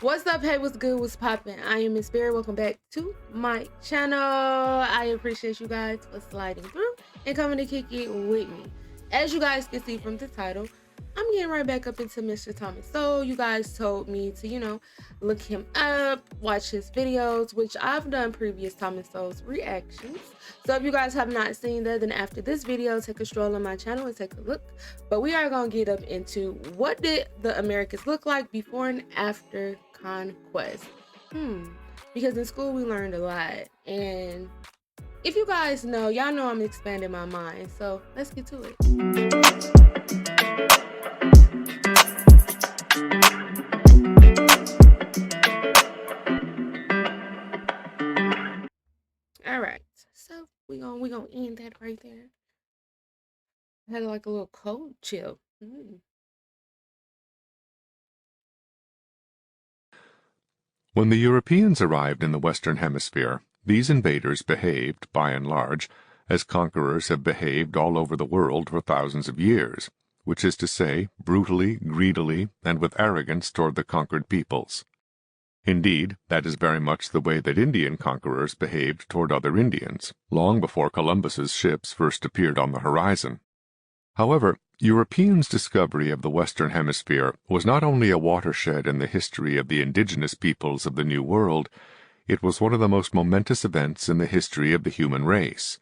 What's up? Hey, what's good? What's poppin'? I am Miss Berry. Welcome back to my channel. I appreciate you guys for sliding through and coming to kick it with me. As you guys can see from the title, I'm getting right back up into Mr. Thomas. So you guys told me to, look him up, watch his videos, which I've done previous Thomas Sowell's reactions. So if you guys have not seen that, then after this video, take a stroll on my channel and take a look. But we are gonna get up into what did the Americas look like before and after Conquest. Because in school we learned a lot, and if you guys know, y'all know I'm expanding my mind, so let's get to it. All right, so we gonna end that right there. I had like a little cold chill. When the Europeans arrived in the Western Hemisphere, these invaders behaved, by and large, as conquerors have behaved all over the world for thousands of years, which is to say, brutally, greedily, and with arrogance toward the conquered peoples. Indeed, that is very much the way that Indian conquerors behaved toward other Indians, long before Columbus's ships first appeared on the horizon. However, Europeans' discovery of the Western Hemisphere was not only a watershed in the history of the indigenous peoples of the New World, it was one of the most momentous events in the history of the human race.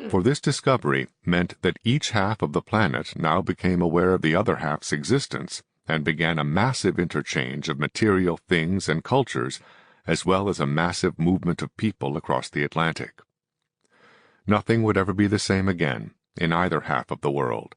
For this discovery meant that each half of the planet now became aware of the other half's existence and began a massive interchange of material things and cultures, as well as a massive movement of people across the Atlantic. Nothing would ever be the same again in either half of the world.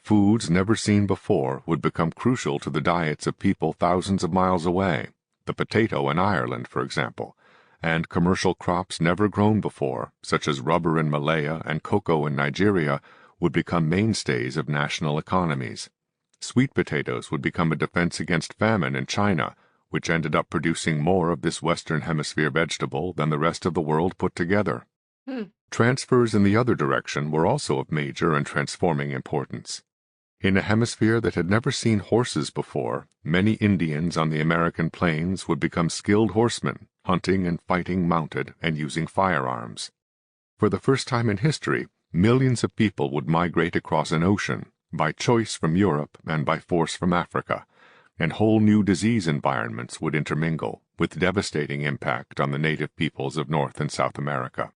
Foods never seen before would become crucial to the diets of people thousands of miles away, the potato in Ireland, for example, and commercial crops never grown before, such as rubber in Malaya and cocoa in Nigeria, would become mainstays of national economies. Sweet potatoes would become a defense against famine in China, which ended up producing more of this Western Hemisphere vegetable than the rest of the world put together. Transfers in the other direction were also of major and transforming importance. In a hemisphere that had never seen horses before, many Indians on the American plains would become skilled horsemen, hunting and fighting mounted and using firearms. For the first time in history, millions of people would migrate across an ocean, by choice from Europe and by force from Africa, and whole new disease environments would intermingle, with devastating impact on the native peoples of North and South America.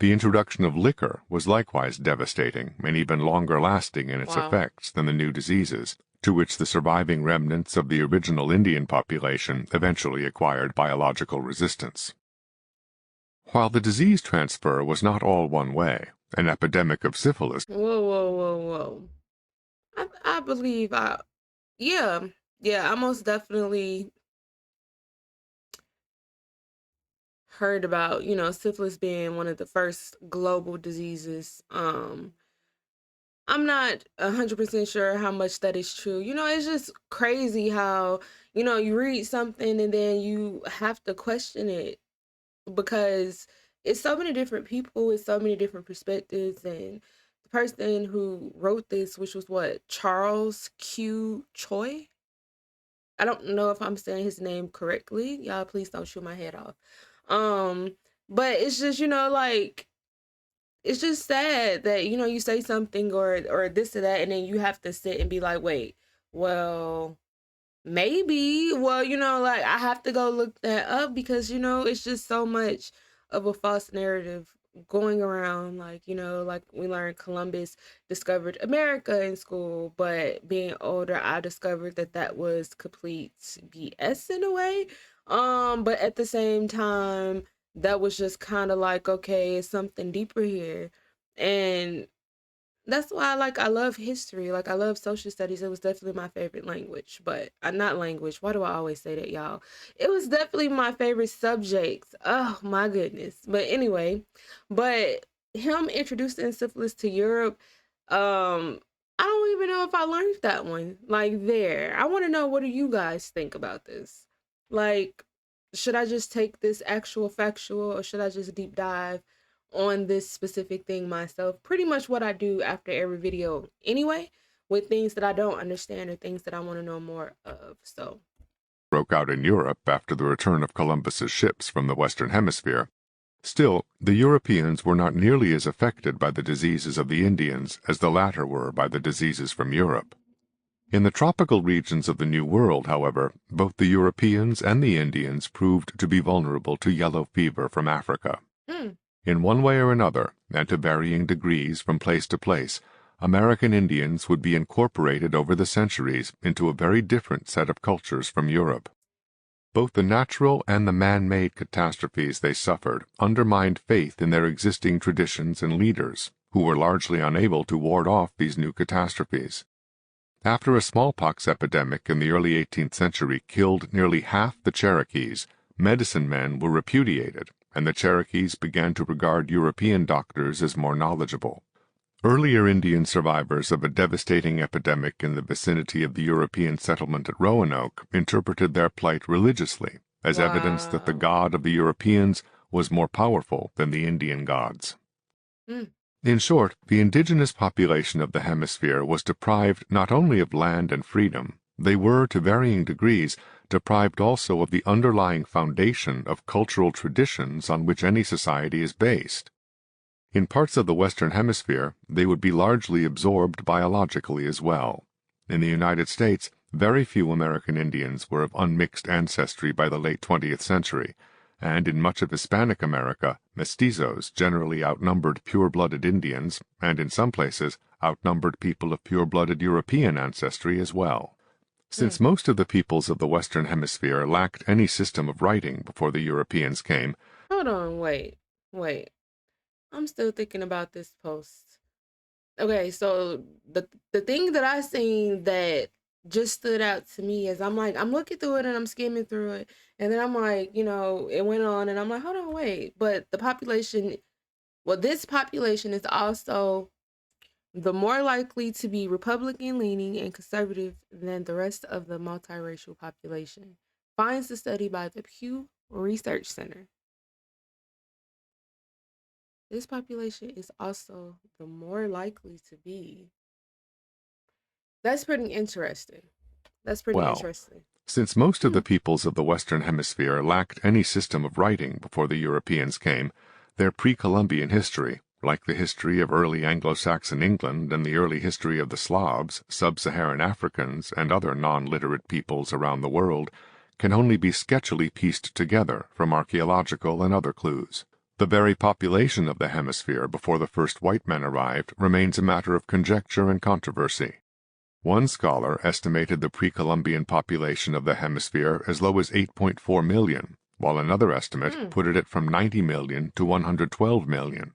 The introduction of liquor was likewise devastating and even longer lasting in its effects than the new diseases, to which the surviving remnants of the original Indian population eventually acquired biological resistance. While the disease transfer was not all one way, an epidemic of syphilis. Whoa. I believe yeah, I most definitely heard about, syphilis being one of the first global diseases. I'm not 100% sure how much that is true. It's just crazy how, you read something and then you have to question it because it's so many different people, it's so many different perspectives. And the person who wrote this, which was what, Charles Q. Choi? I don't know if I'm saying his name correctly. Y'all, please don't shoot my head off. But it's just, like, it's just sad that, you say something or this or that, and then you have to sit and be like, wait, well, maybe, well, like, I have to go look that up because, it's just so much of a false narrative going around. Like, like we learned Columbus discovered America in school, but being older, I discovered that that was complete BS in a way. But at the same time, that was just kind of like, okay, it's something deeper here. And that's why, like, I love history. Like, I love social studies. It was definitely my favorite language, but not language. Why do I always say that, y'all? It was definitely my favorite subjects. Oh my goodness. But anyway, but him introducing syphilis to Europe, I don't even know if I learned that one. Like, there. I want to know, what do you guys think about this? Like, should I just take this actual factual, or should I just deep dive on this specific thing myself? Pretty much what I do after every video anyway, with things that I don't understand or things that I want to know more of. So broke out in Europe after the return of Columbus's ships from the Western Hemisphere, still, the Europeans were not nearly as affected by the diseases of the Indians as the latter were by the diseases from Europe. In the tropical regions of the New World, however, both the Europeans and the Indians proved to be vulnerable to yellow fever from Africa. Mm. In one way or another, and to varying degrees from place to place, American Indians would be incorporated over the centuries into a very different set of cultures from Europe. Both the natural and the man-made catastrophes they suffered undermined faith in their existing traditions and leaders, who were largely unable to ward off these new catastrophes. After a smallpox epidemic in the early 18th century killed nearly half the Cherokees, medicine men were repudiated, and the Cherokees began to regard European doctors as more knowledgeable. Earlier Indian survivors of a devastating epidemic in the vicinity of the European settlement at Roanoke interpreted their plight religiously, as evidence that the Wow. god of the Europeans was more powerful than the Indian gods. Mm. In short, the indigenous population of the hemisphere was deprived not only of land and freedom, they were, to varying degrees, deprived also of the underlying foundation of cultural traditions on which any society is based. In parts of the Western Hemisphere, they would be largely absorbed biologically as well. In the United States, very few American Indians were of unmixed ancestry by the late 20th century, and in much of Hispanic America, mestizos generally outnumbered pure-blooded Indians, and in some places outnumbered people of pure-blooded European ancestry as well. Since Mm. most of the peoples of the Western Hemisphere lacked any system of writing before the Europeans came, Hold on, wait. I'm still thinking about this post. Okay, so the thing that I seen that just stood out to me is I'm looking through it and I'm skimming through it, and then I'm like, it went on, and I'm like, hold on, wait. But the population, well, this population is also the more likely to be Republican leaning and conservative than the rest of the multiracial population, finds the study by the Pew Research Center. This population is also the more likely to be. That's pretty interesting. That's pretty well, interesting. since most of Hmm. the peoples of the Western Hemisphere lacked any system of writing before the Europeans came, their pre-Columbian history, like the history of early Anglo-Saxon England and the early history of the Slavs, sub-Saharan Africans, and other non-literate peoples around the world, can only be sketchily pieced together from archaeological and other clues. The very population of the hemisphere before the first white men arrived remains a matter of conjecture and controversy. One scholar estimated the pre-Columbian population of the hemisphere as low as 8.4 million, while another estimate Hmm. put it from 90 million to 112 million.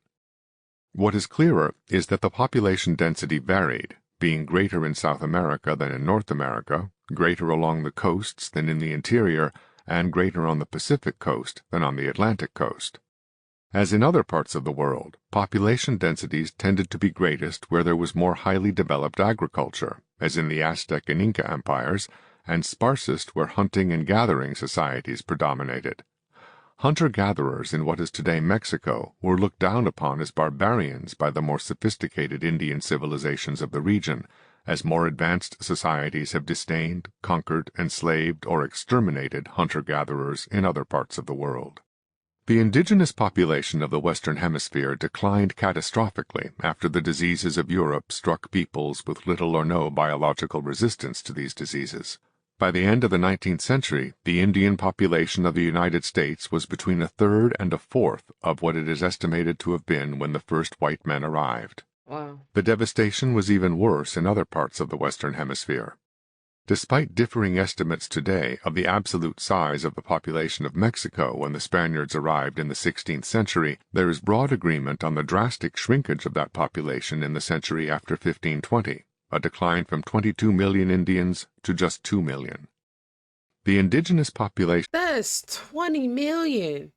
What is clearer is that the population density varied, being greater in South America than in North America, greater along the coasts than in the interior, and greater on the Pacific coast than on the Atlantic coast. As in other parts of the world, population densities tended to be greatest where there was more highly developed agriculture, as in the Aztec and Inca empires, and sparsest where hunting and gathering societies predominated. Hunter-gatherers in what is today Mexico were looked down upon as barbarians by the more sophisticated Indian civilizations of the region, as more advanced societies have disdained, conquered, enslaved, or exterminated hunter-gatherers in other parts of the world. The indigenous population of the Western Hemisphere declined catastrophically after the diseases of Europe struck peoples with little or no biological resistance to these diseases. By the end of the 19th century, the Indian population of the United States was between a third and a fourth of what it is estimated to have been when the first white men arrived. Wow. The devastation was even worse in other parts of the Western Hemisphere. Despite differing estimates today of the absolute size of the population of Mexico when the Spaniards arrived in the 16th century, there is broad agreement on the drastic shrinkage of that population in the century after 1520, a decline from 22 million Indians to just 2 million. The indigenous population That's 20 million.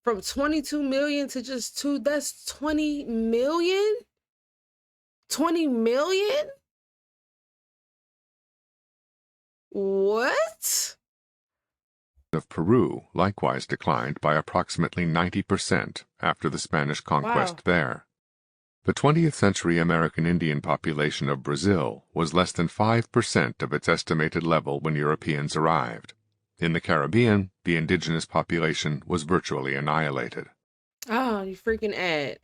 From 22 million to just two, that's 20 million? 20 million? What? of Peru likewise declined by approximately 90% after the Spanish Wow. conquest there. The 20th century American Indian population of Brazil was less than 5% of its estimated level when Europeans arrived. In the Caribbean, the indigenous population was virtually annihilated. Oh, you freaking ad.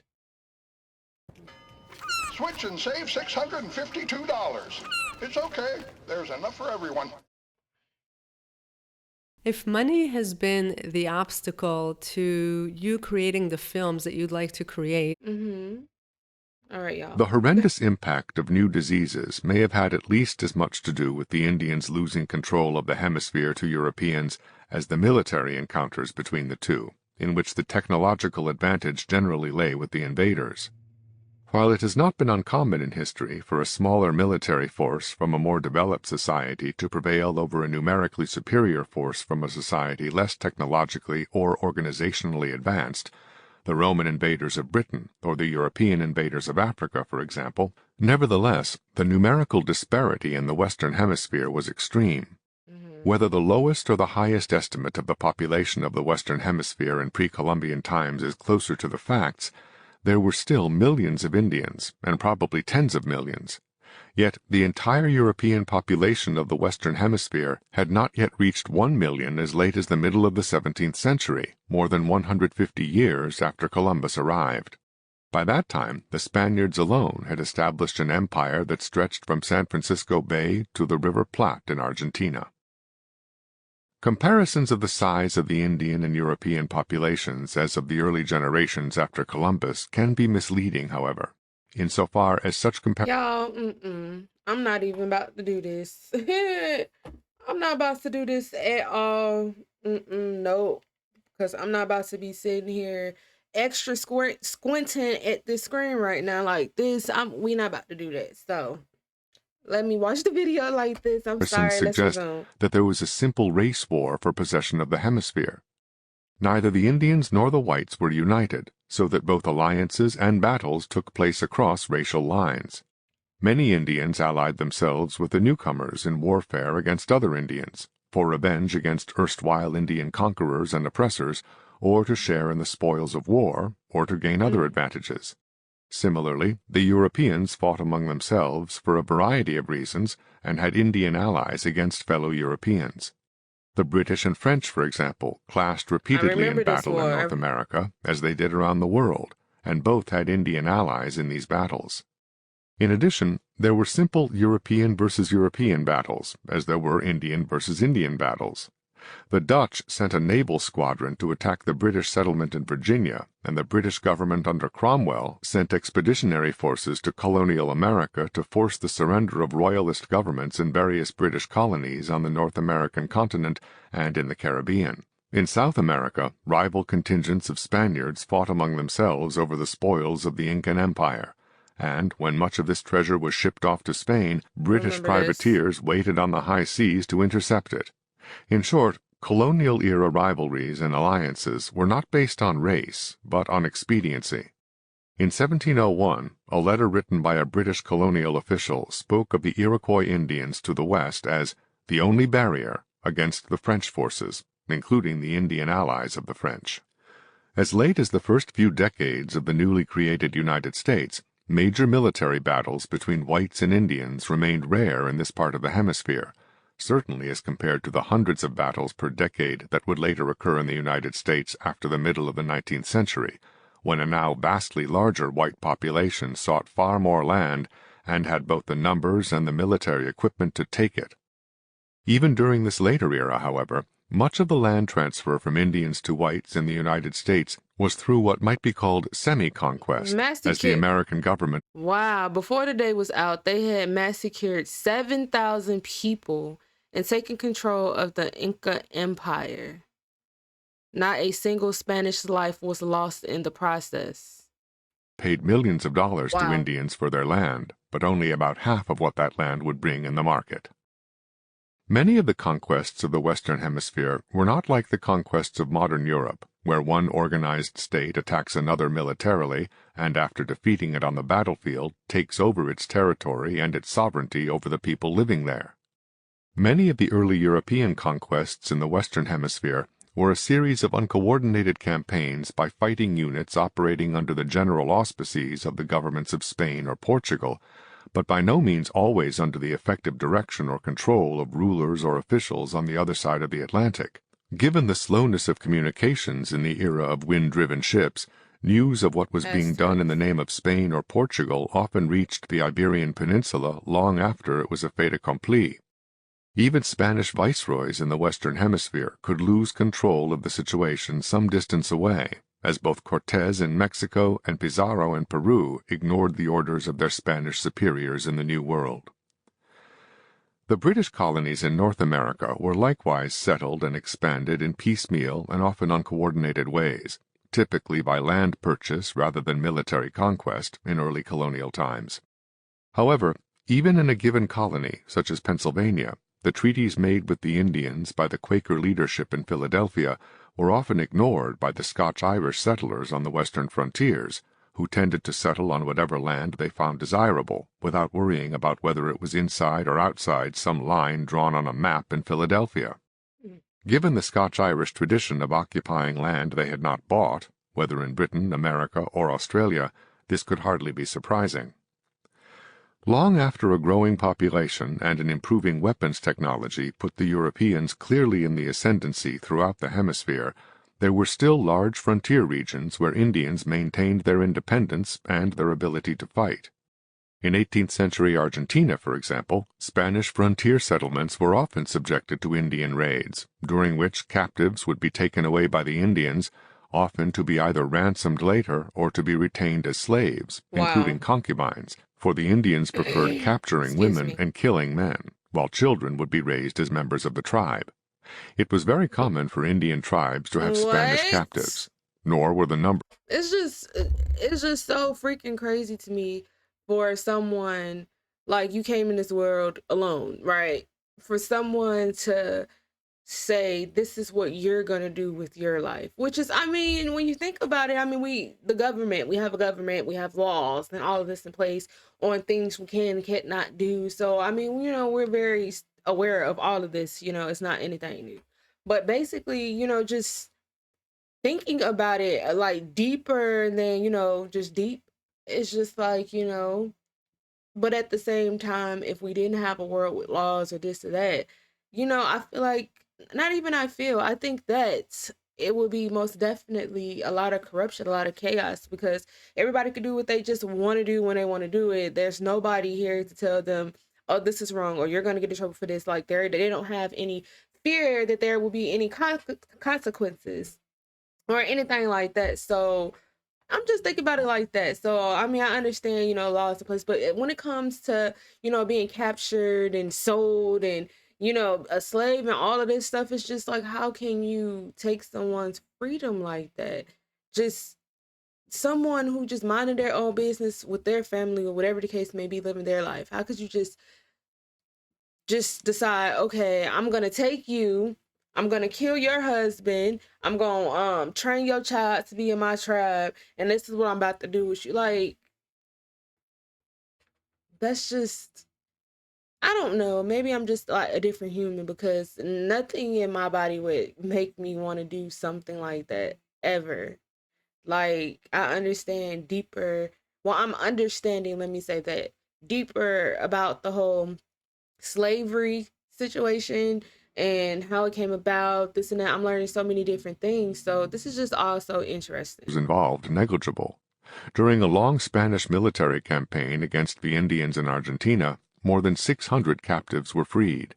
Switch and save $652. It's okay. There's enough for everyone. If money has been the obstacle to you creating the films that you'd like to create, All right, y'all. The horrendous impact of new diseases may have had at least as much to do with the Indians losing control of the hemisphere to Europeans as the military encounters between the two, in which the technological advantage generally lay with the invaders. While it has not been uncommon in history for a smaller military force from a more developed society to prevail over a numerically superior force from a society less technologically or organizationally advanced, the Roman invaders of Britain or the European invaders of Africa, for example, nevertheless, the numerical disparity in the Western Hemisphere was extreme. Whether the lowest or the highest estimate of the population of the Western Hemisphere in pre-Columbian times is closer to the facts, there were still millions of Indians, and probably tens of millions. Yet the entire European population of the Western Hemisphere had not yet reached 1 million as late as the middle of the 17th century, more than 150 years after Columbus arrived. By that time, the Spaniards alone had established an empire that stretched from San Francisco Bay to the River Plate in Argentina. Comparisons of the size of the Indian and European populations as of the early generations after Columbus can be misleading, however, insofar as such comparisons Y'all, I'm not even about to do this. I'm not about to do this at all. Nope. Because I'm not about to be sitting here extra squinting at the screen right now like this. We not about to do that. So let me watch the video like this. I'm sorry. Let's suggest resume. that there was a simple race war for possession of the hemisphere. Neither the Indians nor the whites were united, so that both alliances and battles took place across racial lines. Many Indians allied themselves with the newcomers in warfare against other Indians, for revenge against erstwhile Indian conquerors and oppressors, or to share in the spoils of war, or to gain other advantages. Similarly, the Europeans fought among themselves for a variety of reasons and had Indian allies against fellow Europeans. The British and French, for example, clashed repeatedly in battle in North America, as they did around the world, and both had Indian allies in these battles. In addition, there were simple European versus European battles, as there were Indian versus Indian battles. The Dutch sent a naval squadron to attack the British settlement in Virginia, and the British government under Cromwell sent expeditionary forces to colonial America to force the surrender of royalist governments in various British colonies on the North American continent and in the Caribbean. In South America, rival contingents of Spaniards fought among themselves over the spoils of the Incan Empire, and when much of this treasure was shipped off to Spain, British privateers waited on the high seas to intercept it. In short, colonial-era rivalries and alliances were not based on race, but on expediency. In 1701, a letter written by a British colonial official spoke of the Iroquois Indians to the west as the only barrier against the French forces, including the Indian allies of the French. As late as the first few decades of the newly created United States, major military battles between whites and Indians remained rare in this part of the hemisphere, certainly as compared to the hundreds of battles per decade that would later occur in the United States after the middle of the 19th century, when a now vastly larger white population sought far more land and had both the numbers and the military equipment to take it. Even during this later era, however, much of the land transfer from Indians to whites in the United States was through what might be called semi-conquest, as the American government. Wow, before the day was out, they had massacred 7,000 people and taken control of the Inca Empire. Not a single Spanish life was lost in the process. Paid millions of dollars to Indians for their land, but only about half of what that land would bring in the market. Many of the conquests of the Western Hemisphere were not like the conquests of modern Europe, where one organized state attacks another militarily and, after defeating it on the battlefield, takes over its territory and its sovereignty over the people living there. Many of the early European conquests in the Western Hemisphere were a series of uncoordinated campaigns by fighting units operating under the general auspices of the governments of Spain or Portugal, but by no means always under the effective direction or control of rulers or officials on the other side of the Atlantic. Given the slowness of communications in the era of wind-driven ships, news of what was being done in the Aztecs. name of Spain or Portugal often reached the Iberian Peninsula long after it was a fait accompli. Even Spanish viceroys in the Western Hemisphere could lose control of the situation some distance away, as both Cortés in Mexico and Pizarro in Peru ignored the orders of their Spanish superiors in the New World. The British colonies in North America were likewise settled and expanded in piecemeal and often uncoordinated ways, typically by land purchase rather than military conquest in early colonial times. However, even in a given colony, such as Pennsylvania, the treaties made with the Indians by the Quaker leadership in Philadelphia were often ignored by the Scotch-Irish settlers on the western frontiers, who tended to settle on whatever land they found desirable, without worrying about whether it was inside or outside some line drawn on a map in Philadelphia. Given the Scotch-Irish tradition of occupying land they had not bought, whether in Britain, America, or Australia, this could hardly be surprising. Long after a growing population and an improving weapons technology put the Europeans clearly in the ascendancy throughout the hemisphere, there were still large frontier regions where Indians maintained their independence and their ability to fight. In 18th-century Argentina, for example, Spanish frontier settlements were often subjected to Indian raids, during which captives would be taken away by the Indians, often to be either ransomed later or to be retained as slaves, including Wow. concubines, for the Indians preferred capturing Excuse women me. and killing men, while children would be raised as members of the tribe. It was very common for Indian tribes to have Spanish What? captives, nor were the numbers It's just so freaking crazy to me for someone like you came in this world alone, right? For someone to say this is what you're going to do with your life, which is, I mean, when you think about it, I mean, we have a government, we have laws and all of this in place on things we can and can't not do. So I mean, we're very aware of all of this. It's not anything new, but basically, just thinking about it, like deeper than just deep, it's just like, but at the same time, if we didn't have a world with laws or this or that, I feel like, not even I think that it would be most definitely a lot of corruption, a lot of chaos, because everybody could do what they just want to do when they want to do it. There's nobody here to tell them, oh, this is wrong, or you're going to get in trouble for this. Like, they don't have any fear that there will be any consequences or anything like that. So I'm just thinking about it like that. So I mean, I understand, laws in place, but when it comes to, being captured and sold and, a slave and all of this stuff, it's just like, how can you take someone's freedom like that? Just someone who just minded their own business with their family or whatever the case may be, living their life. How could you just decide, okay, I'm gonna take you, I'm gonna kill your husband, I'm gonna train your child to be in my tribe, and this is what I'm about to do with you. Like, that's just, I don't know, maybe I'm just like a different human, because nothing in my body would make me want to do something like that ever. Like, I understand deeper, well, I'm understanding, let me say that, deeper about the whole slavery situation and how it came about, this and that. I'm learning so many different things. So this is just all so interesting. involved negligible. During a long Spanish military campaign against the Indians in Argentina, more than 600 captives were freed.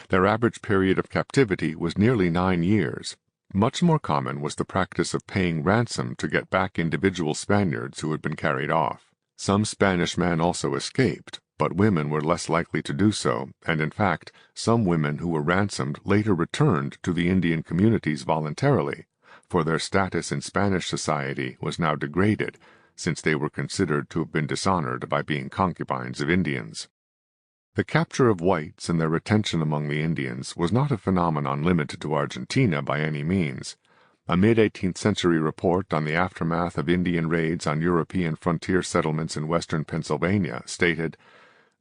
Their average period of captivity was nearly 9 years. Much more common was the practice of paying ransom to get back individual Spaniards who had been carried off. Some Spanish men also escaped, but women were less likely to do so, and in fact, some women who were ransomed later returned to the Indian communities voluntarily, for their status in Spanish society was now degraded, since they were considered to have been dishonored by being concubines of Indians. The capture of whites and their retention among the Indians was not a phenomenon limited to Argentina by any means. A mid-18th century report on the aftermath of Indian raids on European frontier settlements in western Pennsylvania stated,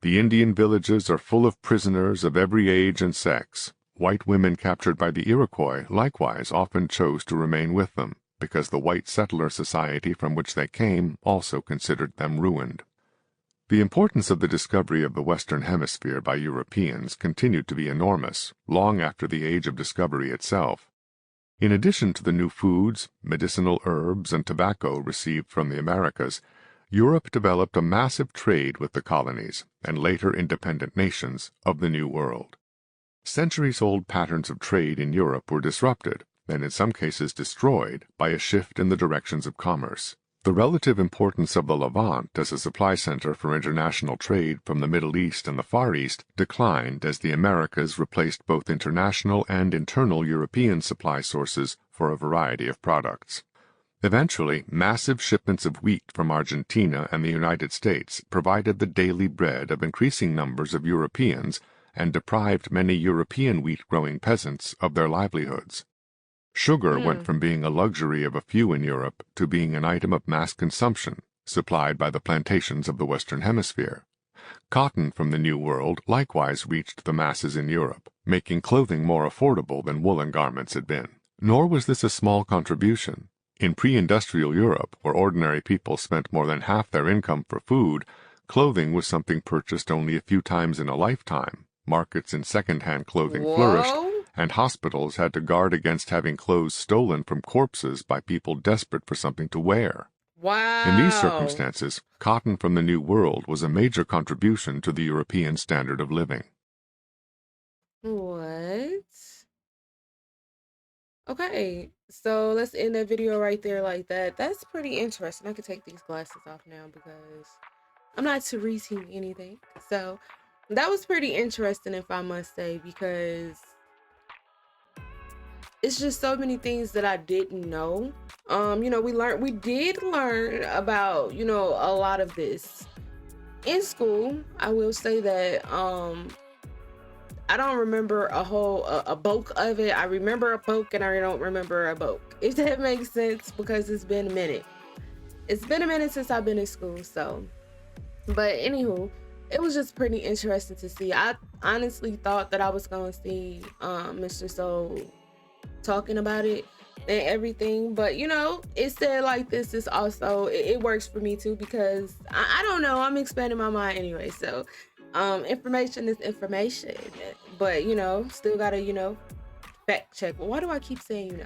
"The Indian villages are full of prisoners of every age and sex. White women captured by the Iroquois likewise often chose to remain with them, because the white settler society from which they came also considered them ruined." The importance of the discovery of the Western Hemisphere by Europeans continued to be enormous, long after the age of discovery itself. In addition to the new foods, medicinal herbs, and tobacco received from the Americas, Europe developed a massive trade with the colonies, and later independent nations, of the New World. Centuries-old patterns of trade in Europe were disrupted, and in some cases destroyed, by a shift in the directions of commerce. The relative importance of the Levant as a supply center for international trade from the Middle East and the Far East declined as the Americas replaced both international and internal European supply sources for a variety of products. Eventually, massive shipments of wheat from Argentina and the United States provided the daily bread of increasing numbers of Europeans and deprived many European wheat-growing peasants of their livelihoods. Sugar went from being a luxury of a few in Europe to being an item of mass consumption, supplied by the plantations of the Western Hemisphere. Cotton from the New World likewise reached the masses in Europe, making clothing more affordable than woolen garments had been. Nor was this a small contribution. In pre-industrial Europe, where ordinary people spent more than half their income for food, clothing was something purchased only a few times in a lifetime. Markets in second-hand clothing flourished, Whoa. and hospitals had to guard against having clothes stolen from corpses by people desperate for something to wear. In these Wow. circumstances, cotton from the New World was a major contribution to the European standard of living. What? Okay, so let's end that video right there like that. That's pretty interesting. I could take these glasses off now because I'm not Teresing anything. So that was pretty interesting, if I must say, because it's just so many things that I didn't know. We did learn about, a lot of this in school. I will say that I don't remember a bulk of it. I remember a bulk and I don't remember a bulk, if that makes sense, because it's been a minute. It's been a minute since I've been in school, so. But anywho, it was just pretty interesting to see. I honestly thought that I was going to see Mr. Sowell talking about it and everything, but it said like this is also, it works for me too, because I don't know, I'm expanding my mind anyway, so information is information, but still gotta fact check. Why do I keep saying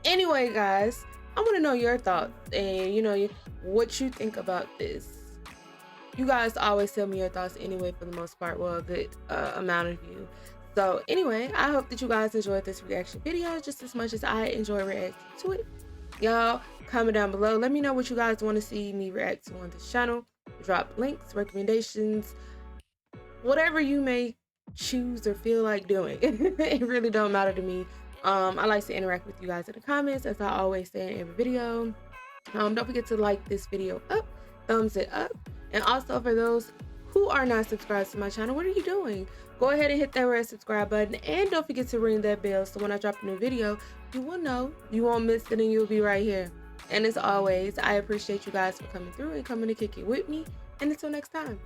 anyway, guys, I want to know your thoughts and what you think about this. You guys always tell me your thoughts anyway, for the most part. Well, a good amount of you. So anyway, I hope that you guys enjoyed this reaction video just as much as I enjoy reacting to it. Y'all comment down below, let me know what you guys want to see me react to on this channel. Drop links, recommendations, whatever you may choose or feel like doing. It really don't matter to me. I like to interact with you guys in the comments, as I always say in every video. Don't forget to like this video up, thumbs it up, and also for those who are not subscribed to my channel, what are you doing? Go ahead and hit that red subscribe button, and don't forget to ring that bell so when I drop a new video, you will know, you won't miss it, and you'll be right here. And as always, I appreciate you guys for coming through and coming to kick it with me, and until next time.